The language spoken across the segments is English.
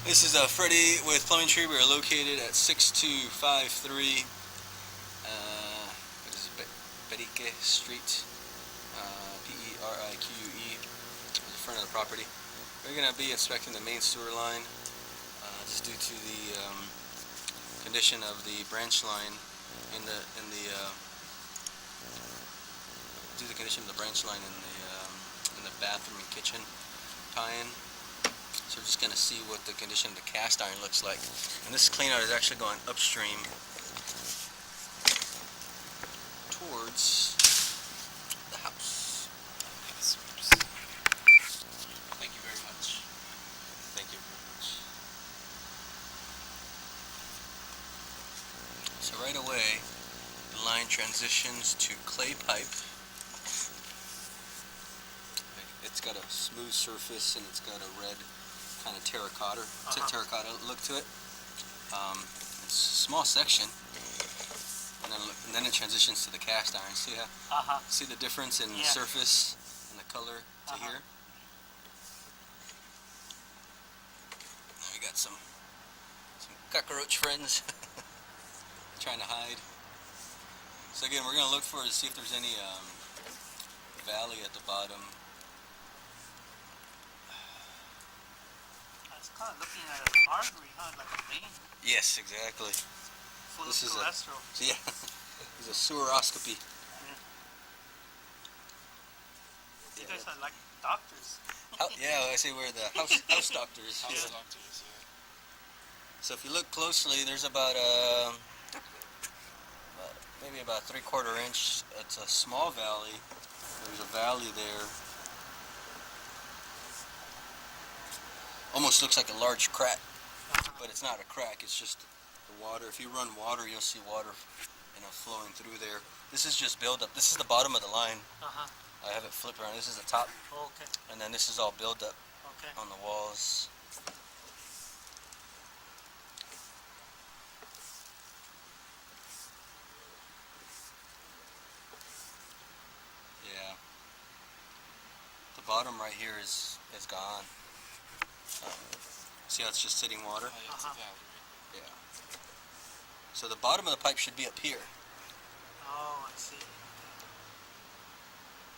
This is Freddie with Plumbing Tree. We are located at 6253 what is it? Perique Street, Perique, the front of the property. We're going to be inspecting the main sewer line. Just due to the condition of the branch line in the bathroom and kitchen tie-in. So we're just going to see what the condition of the cast iron looks like. And this cleanout is actually going upstream towards the house. Thank you very much. Thank you very much. So right away, the line transitions to clay pipe. It's got a smooth surface and it's got a red kind of terracotta look to it. It's a small section, and then it transitions to the cast iron. See how? See the difference in the surface and the color to here. Now we got some cockroach friends trying to hide. So again, we're gonna look for to see if there's any valley at the bottom. It's kind of looking at an artery, huh? Like a vein. Yes, exactly. Full of cholesterol. Yeah, it's a seweroscopy. You guys are like doctors. Yeah, I say we're the house doctors. House doctors, yeah. So if you look closely, there's about maybe about 3/4 inch. It's a small valley. There's a valley there. Almost looks like a large crack, but it's not a crack. It's just the water. If you run water, you'll see water, flowing through there. This is just buildup. This is the bottom of the line. I have it flipped around. This is the top, and then this is all buildup on the walls. Yeah, the bottom right here is gone. See how it's just sitting water? Oh, yeah, it's a valley, right? Yeah. So the bottom of the pipe should be up here. Oh, I see.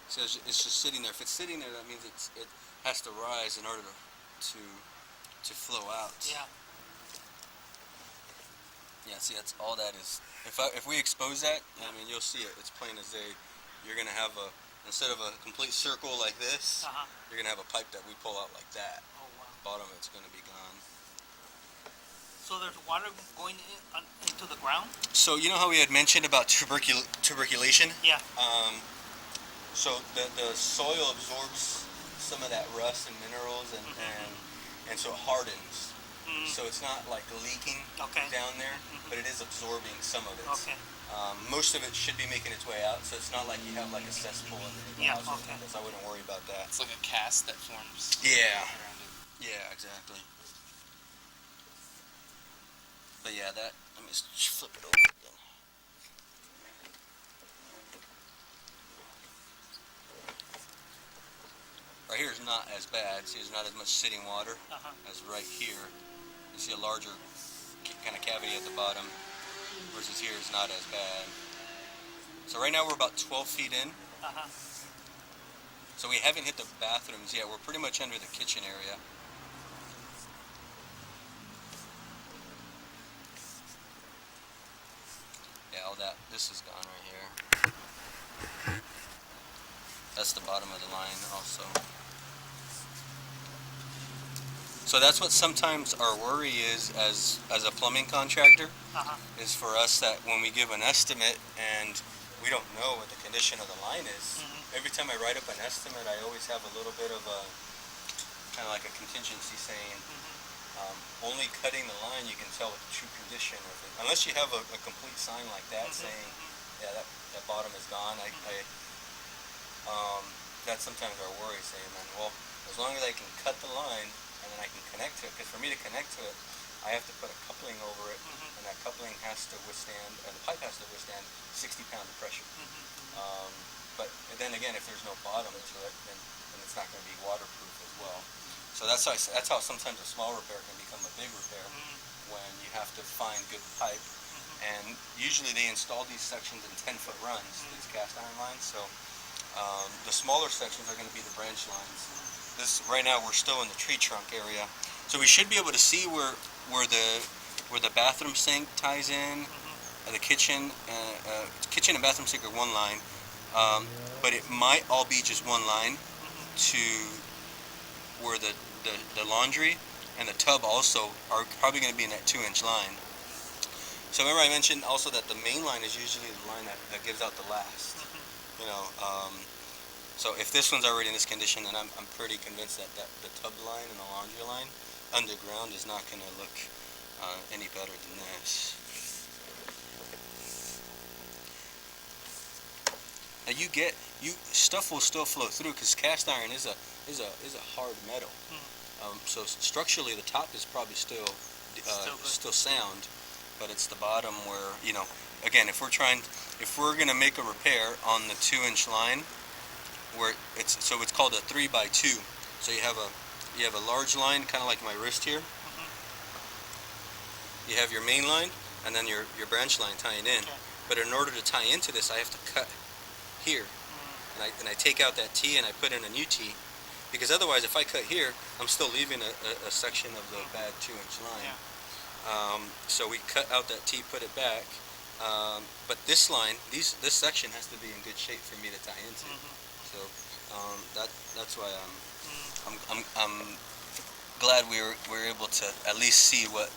So it's just sitting there. If it's sitting there, that means it has to rise in order to flow out. Yeah. Yeah. See, that's all that is. If we expose that, I mean, you'll see it. It's plain as day. You're gonna have instead of a complete circle like this, you're gonna have a pipe that we pull out like that. Oh wow. Bottom of it's gonna be gone. So there's water going into the ground? So you know how we had mentioned about tuberculation? Yeah. So the soil absorbs some of that rust and minerals, and so it hardens. So it's not like leaking down there, but it is absorbing some of it. Most of it should be making its way out, so it's not like you have like a cesspool underneath the house. So I wouldn't worry about that. It's like a cast that forms around it. Yeah, exactly. But yeah, let me just flip it over again. Right here is not as bad. See, there's not as much sitting water as right here. You see a larger kind of cavity at the bottom, versus here is not as bad. So right now we're about 12 feet in. So we haven't hit the bathrooms yet. We're pretty much under the kitchen area. Yeah, all that. This is gone right here. That's the bottom of the line also. So that's what sometimes our worry is as a plumbing contractor, is for us that when we give an estimate and we don't know what the condition of the line is, every time I write up an estimate, I always have a little bit of a kind of like a contingency saying, only cutting the line you can tell what the true condition of it. Unless you have a complete sign like that saying, yeah, that bottom is gone. That's sometimes our worry, saying, man, well, as long as I can cut the line and then I can connect to it, because for me to connect to it, I have to put a coupling over it, and that coupling has to withstand, and the pipe has to withstand 60 pounds of pressure. But then again, if there's no bottom to it, then it's not going to be waterproof as well. So that's how sometimes a small repair can become a big repair when you have to find good pipe. And usually they install these sections in 10-foot runs, these cast iron lines. So the smaller sections are going to be the branch lines. This right now we're still in the tree trunk area, so we should be able to see where the bathroom sink ties in. The kitchen and bathroom sink are one line, but it might all be just one line to where the laundry and the tub also are probably going to be in that 2-inch line. So remember I mentioned also that the main line is usually the line that gives out the last. You know, so if this one's already in this condition, then I'm pretty convinced that the tub line and the laundry line underground is not going to look any better than this. Now stuff will still flow through because cast iron is a hard metal. So structurally the top is probably still sound, but it's the bottom where, you know, again, if we're gonna make a repair on the 2-inch line, where it's called a 3x2. So you have a large line, kind of like my wrist here. You have your main line, and then your branch line tying in. But in order to tie into this, I have to cut here, and I take out that T and I put in a new T, because otherwise, if I cut here, I'm still leaving a section of the bad 2-inch line. So we cut out that T, put it back. But this line, this section has to be in good shape for me to tie into. So that's why I'm glad we were able to at least see what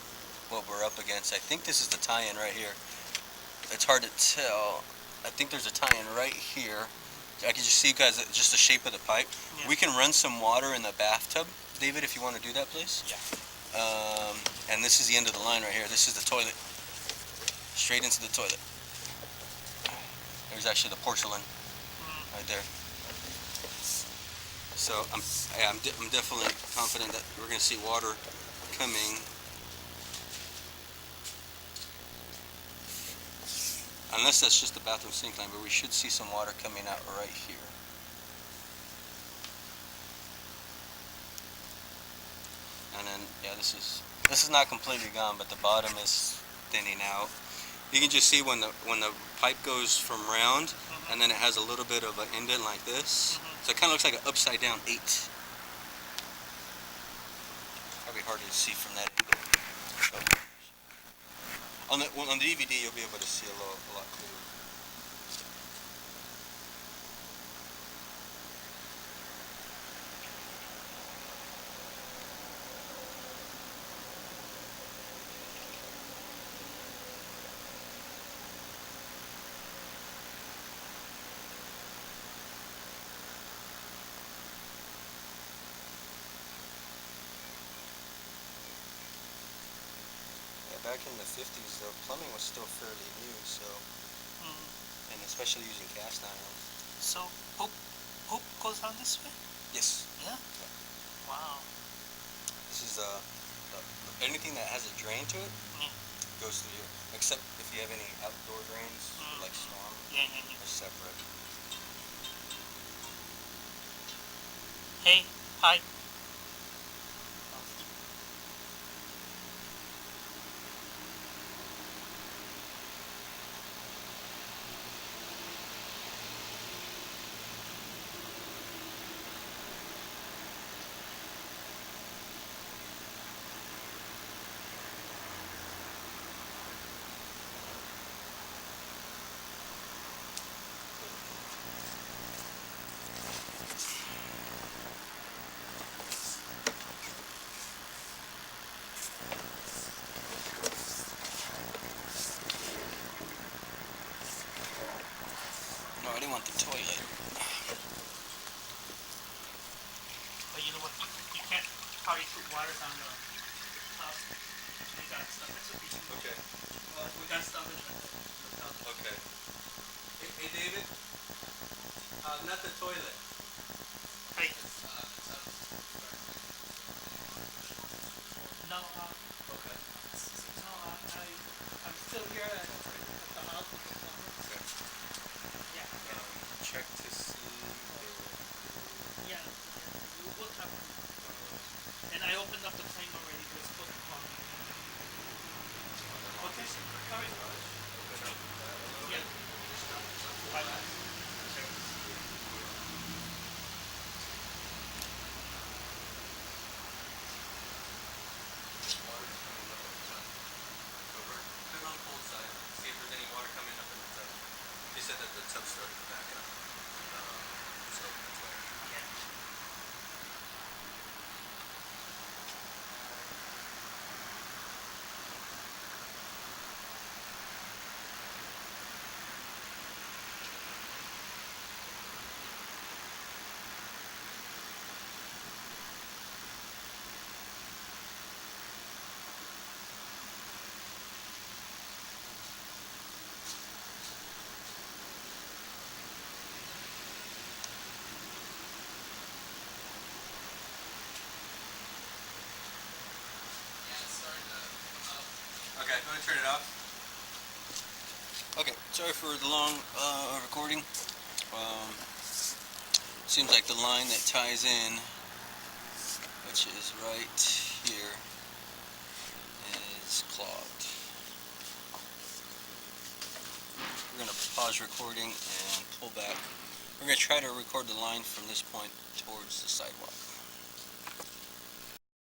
we're up against. I think this is the tie-in right here. It's hard to tell. I think there's a tie-in right here. I can just see, guys, just the shape of the pipe. We can run some water in the bathtub, David, if you want to do that, please. And this is the end of the line right here. This is the toilet. Straight into the toilet. There's actually the porcelain right there. So I'm definitely confident that we're going to see water coming. Unless that's just the bathroom sink line, but we should see some water coming out right here. And then, yeah, this is not completely gone, but the bottom is thinning out. You can just see when the pipe goes from round, and then it has a little bit of an indent like this. So it kind of looks like an upside down 8. Probably hard to see from that angle. On the DVD, you'll be able to see a lot clearer. Back in the 50s, the plumbing was still fairly new, so, and especially using cast iron. So, poop goes down this way? Yes. Yeah? Wow. This is anything that has a drain to it goes through here, except if you have any outdoor drains, like storm, they're separate. Hey, hi. No, I didn't want the toilet. But you know what? You can't probably put water down the tub. We got stuff. It's okay. Okay. We got stuff in the tub. Okay. Hey David. Not the toilet. Hey. No. Okay. No. I'm still here at the house with the plumber. Okay. Yeah. Check to see. Yeah. You will have to. Okay, I'm gonna turn it off. Okay, sorry for the long recording. Seems like the line that ties in, which is right here, is clogged. We're going to pause recording and pull back. We're going to try to record the line from this point towards the sidewalk.